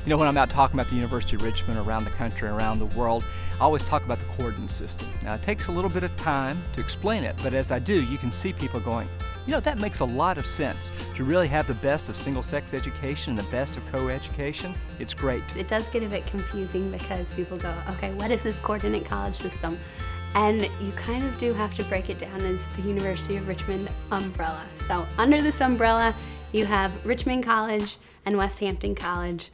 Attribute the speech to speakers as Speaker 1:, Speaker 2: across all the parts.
Speaker 1: You know, when I'm out talking about the University of Richmond, around the country, around the world, I always talk about the coordinate system. Now, it takes a little bit of time to explain it, but as I do, you can see people going, you know, that makes a lot of sense. To really have the best of single-sex education and the best of co-education, it's great.
Speaker 2: It does get a bit confusing because people go, okay, what is this coordinate college system? And you kind of do have to break it down as the University of Richmond umbrella. So under this umbrella, you have Richmond College and Westhampton College.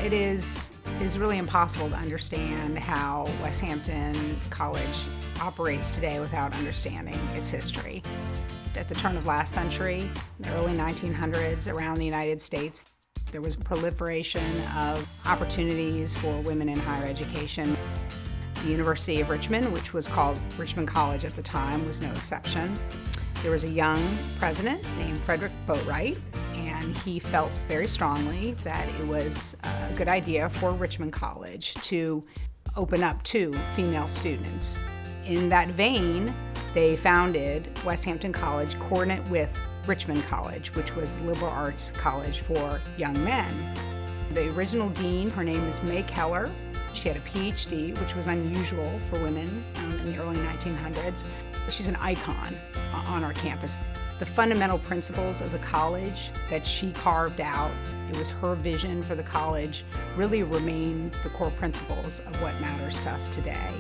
Speaker 3: It is really impossible to understand how Westhampton College operates today without understanding its history. At the turn of last century, the early 1900s, around the United States, there was proliferation of opportunities for women in higher education. The University of Richmond, which was called Richmond College at the time, was no exception. There was a young president named Frederick Boatwright, and he felt very strongly that it was a good idea for Richmond College to open up to female students. In that vein, they founded Westhampton College, coordinate with Richmond College, which was liberal arts college for young men. The original dean, her name is May Keller. She had a PhD, which was unusual for women in the early 1900s. She's an icon on our campus. The fundamental principles of the college that she carved out, it was her vision for the college, really remain the core principles of what matters to us today.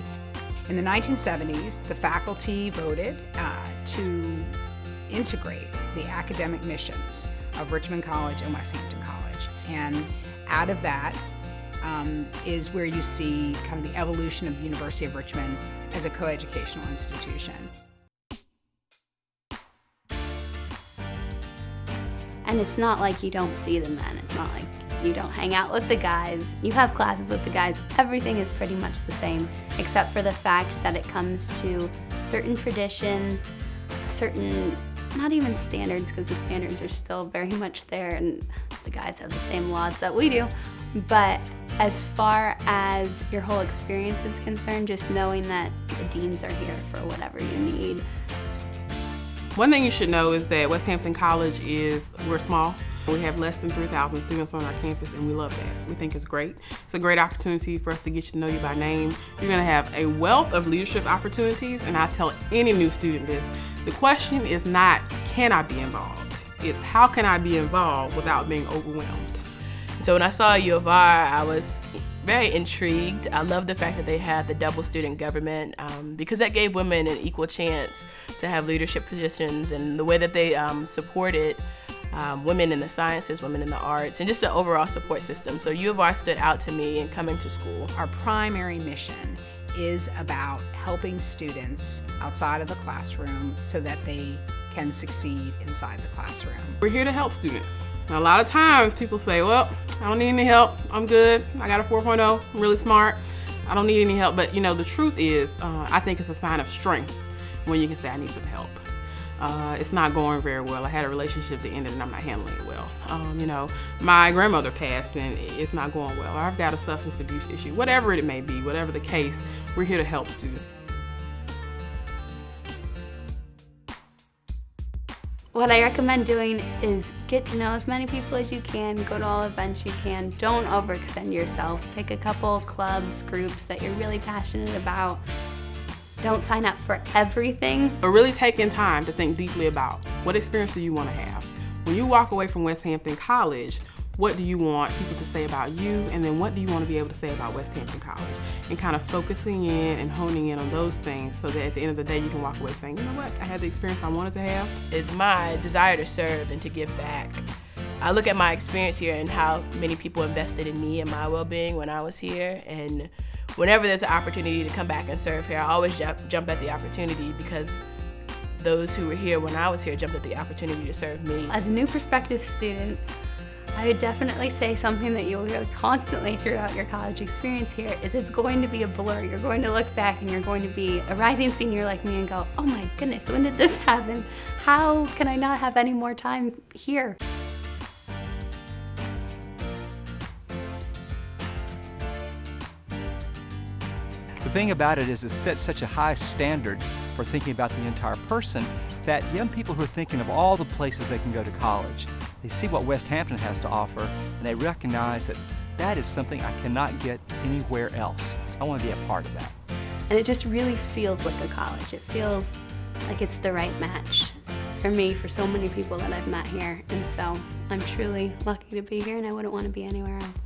Speaker 3: In the 1970s, the faculty voted to integrate the academic missions of Richmond College and Westhampton College. And out of that is where you see kind of the evolution of the University of Richmond as a coeducational institution.
Speaker 2: And it's not like you don't see the men. It's not like you don't hang out with the guys. You have classes with the guys. Everything is pretty much the same, except for the fact that it comes to certain traditions, certain, not even standards, because the standards are still very much there and the guys have the same laws that we do. But as far as your whole experience is concerned, just knowing that the deans are here for whatever you need.
Speaker 4: One thing you should know is that Westhampton College we're small. We have less than 3,000 students on our campus, and we love that. We think it's great. It's a great opportunity for us to get to know you by name. You're gonna have a wealth of leadership opportunities, and I tell any new student this. The question is not, can I be involved? It's how can I be involved without being overwhelmed?
Speaker 5: So when I saw U of R, I was very intrigued. I love the fact that they had the double student government because that gave women an equal chance to have leadership positions, and the way that they supported women in the sciences, women in the arts, and just an overall support system. So U of R stood out to me in coming to school.
Speaker 3: Our primary mission is about helping students outside of the classroom so that they can succeed inside the classroom.
Speaker 4: We're here to help students. Now, a lot of times people say, well, I don't need any help, I'm good, I got a 4.0, I'm really smart, I don't need any help. But you know, the truth is, I think it's a sign of strength when you can say I need some help. It's not going very well. I had a relationship that ended and I'm not handling it well. You know, my grandmother passed and it's not going well. Or I've got a substance abuse issue. Whatever it may be, whatever the case, we're here to help students.
Speaker 2: What I recommend doing is get to know as many people as you can, go to all events you can, don't overextend yourself. Pick a couple clubs, groups that you're really passionate about. Don't sign up for everything.
Speaker 4: But really taking time to think deeply about what experience do you want to have. When you walk away from Westhampton College, what do you want people to say about you, and then what do you want to be able to say about Westhampton College? And kind of focusing in and honing in on those things so that at the end of the day you can walk away saying, you know what, I had the experience I wanted to have.
Speaker 5: It's my desire to serve and to give back. I look at my experience here and how many people invested in me and my well-being when I was here, and whenever there's an opportunity to come back and serve here, I always jump at the opportunity because those who were here when I was here jumped at the opportunity to serve me.
Speaker 2: As a new prospective student, I would definitely say something that you'll hear constantly throughout your college experience here is it's going to be a blur. You're going to look back and you're going to be a rising senior like me and go, oh my goodness, when did this happen? How can I not have any more time here?
Speaker 1: The thing about it is it sets such a high standard for thinking about the entire person. that young people who are thinking of all the places they can go to college, they see what Westhampton has to offer, and they recognize that that is something I cannot get anywhere else. I want to be a part of that.
Speaker 2: And it just really feels like a college. It feels like it's the right match for me, for so many people that I've met here. And so I'm truly lucky to be here, and I wouldn't want to be anywhere else.